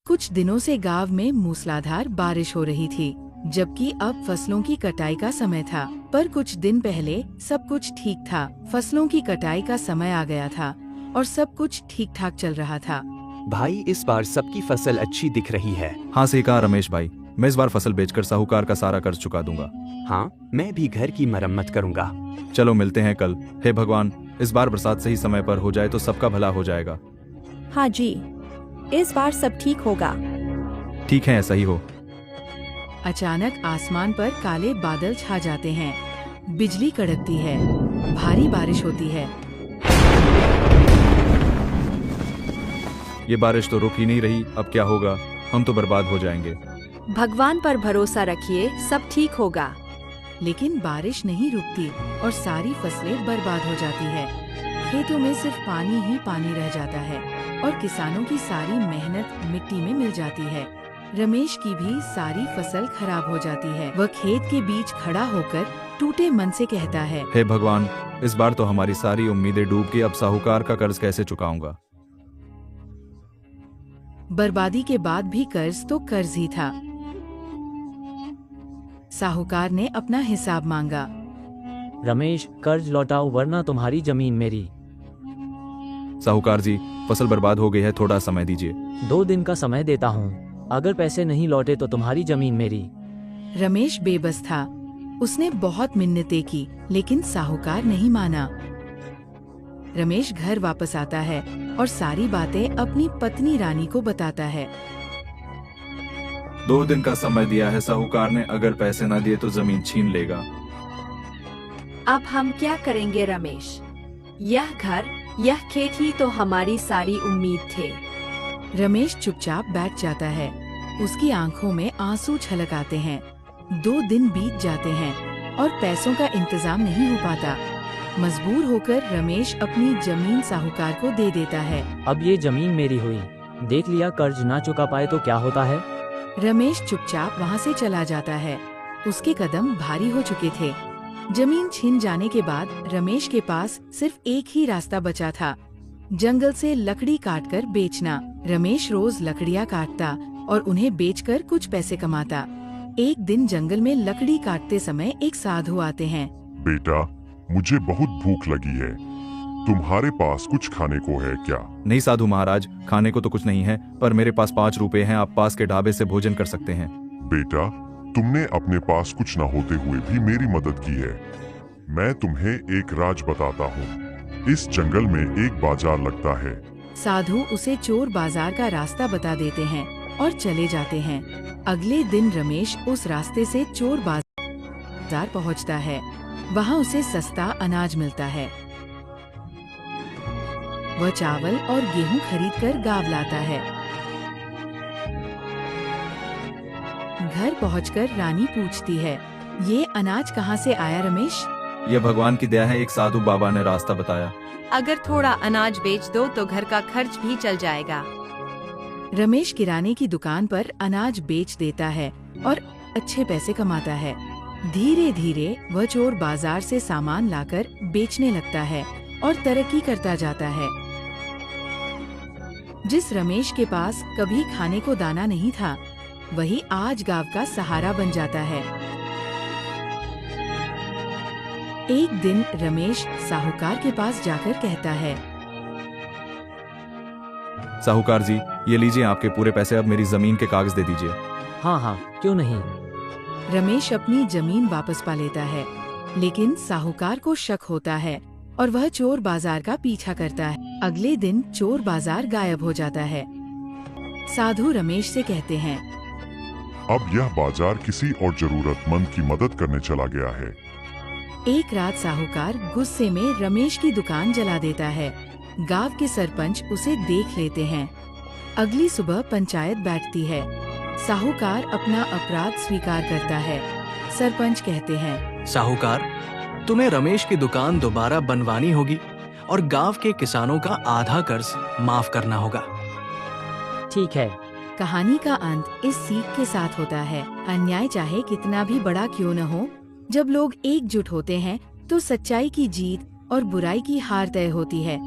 कुछ दिनों से गांव में मूसलाधार बारिश हो रही थी, जबकि अब फसलों की कटाई का समय था। पर कुछ दिन पहले सब कुछ ठीक था। फसलों की कटाई का समय आ गया था और सब कुछ ठीक ठाक चल रहा था। भाई, इस बार सबकी फसल अच्छी दिख रही है। हाँ, सही कहा रमेश भाई। मैं इस बार फसल बेचकर साहूकार का सारा कर्ज चुका दूंगा। हाँ, मैं भी घर की मरम्मत करूंगा। चलो मिलते हैं कल। हे भगवान, इस बार बरसात सही समय पर हो जाए तो सबका भला हो जाएगा। हाँ जी, इस बार सब ठीक होगा। ठीक है, ऐसा ही हो। अचानक आसमान पर काले बादल छा जाते हैं। बिजली कड़कती है, भारी बारिश होती है। ये बारिश तो रुक ही नहीं रही। अब क्या होगा? हम तो बर्बाद हो जाएंगे। भगवान पर भरोसा रखिए, सब ठीक होगा। लेकिन बारिश नहीं रुकती और सारी फसलें बर्बाद हो जाती है। खेतों में सिर्फ पानी ही पानी रह जाता है और किसानों की सारी मेहनत मिट्टी में मिल जाती है। रमेश की भी सारी फसल खराब हो जाती है। वह खेत के बीच खड़ा होकर टूटे मन से कहता है, हे भगवान, इस बार तो हमारी सारी उम्मीदें डूब गई। अब साहूकार का कर्ज कैसे चुकाऊंगा? बर्बादी के बाद भी कर्ज तो कर्ज ही था। साहूकार ने अपना हिसाब मांगा। रमेश, कर्ज लौटाओ वरना तुम्हारी जमीन मेरी। साहूकार जी, फसल बर्बाद हो गई है, थोड़ा समय दीजिए। 2 दिन का समय देता हूँ। अगर पैसे नहीं लौटे तो तुम्हारी जमीन मेरी। रमेश बेबस था। उसने बहुत मिन्नतें की, लेकिन साहूकार नहीं माना। रमेश घर वापस आता है और सारी बातें अपनी पत्नी रानी को बताता है। 2 दिन का समय दिया है साहूकार ने। अगर पैसे न दिए तो जमीन छीन लेगा। अब हम क्या करेंगे रमेश? यह घर, यह खेत ही तो हमारी सारी उम्मीद थे। रमेश चुपचाप बैठ जाता है। उसकी आंखों में आंसू छलक आते हैं। 2 दिन बीत जाते हैं और पैसों का इंतजाम नहीं हो पाता। मजबूर होकर रमेश अपनी जमीन साहूकार को दे देता है। अब ये जमीन मेरी हुई। देख लिया, कर्ज ना चुका पाए तो क्या होता है। रमेश चुपचाप वहाँ से चला जाता है। उसके कदम भारी हो चुके थे। जमीन छिन जाने के बाद रमेश के पास सिर्फ एक ही रास्ता बचा था, जंगल से लकड़ी काटकर बेचना। रमेश रोज लकड़ियाँ काटता और उन्हें बेचकर कुछ पैसे कमाता। एक दिन जंगल में लकड़ी काटते समय एक साधु आते हैं। बेटा, मुझे बहुत भूख लगी है। तुम्हारे पास कुछ खाने को है क्या? नहीं साधु महाराज, खाने को तो कुछ नहीं है, पर मेरे पास 5 रुपए हैं। आप पास के ढाबे से भोजन कर सकते हैं। बेटा, तुमने अपने पास कुछ न होते हुए भी मेरी मदद की है। मैं तुम्हें एक राज बताता हूँ। इस जंगल में एक बाजार लगता है। साधु उसे चोर बाजार का रास्ता बता देते हैं और चले जाते हैं। अगले दिन रमेश उस रास्ते से चोर बाजार पहुँचता है। वहाँ उसे सस्ता अनाज मिलता है। वह चावल और गेहूं खरीदकर गांव लाता है। घर पहुंचकर रानी पूछती है, ये अनाज कहाँ से आया रमेश? यह भगवान की दया है। एक साधु बाबा ने रास्ता बताया। अगर थोड़ा अनाज बेच दो तो घर का खर्च भी चल जाएगा। रमेश किराने की दुकान पर अनाज बेच देता है और अच्छे पैसे कमाता है। धीरे धीरे वह चोर बाजार से सामान लाकर बेचने लगता है और तरक्की करता जाता है। जिस रमेश के पास कभी खाने को दाना नहीं था, वही आज गांव का सहारा बन जाता है। एक दिन रमेश साहूकार के पास जाकर कहता है, साहूकार जी, ये लीजिए आपके पूरे पैसे। अब मेरी जमीन के कागज दे दीजिए। हाँ हाँ, क्यों नहीं। रमेश अपनी जमीन वापस पा लेता है, लेकिन साहूकार को शक होता है और वह चोर बाजार का पीछा करता है। अगले दिन चोर बाजार गायब हो जाता है। साधु रमेश से कहते हैं, अब यह बाजार किसी और जरूरतमंद की मदद करने चला गया है। एक रात साहूकार गुस्से में रमेश की दुकान जला देता है। गांव के सरपंच उसे देख लेते हैं। अगली सुबह पंचायत बैठती है। साहूकार अपना अपराध स्वीकार करता है। सरपंच कहते हैं, साहूकार, तुम्हें रमेश की दुकान दोबारा बनवानी होगी और गांव के किसानों का आधा कर्ज माफ करना होगा। ठीक है। कहानी का अंत इस सीख के साथ होता है, अन्याय चाहे कितना भी बड़ा क्यों न हो, जब लोग एकजुट होते हैं तो सच्चाई की जीत और बुराई की हार तय होती है।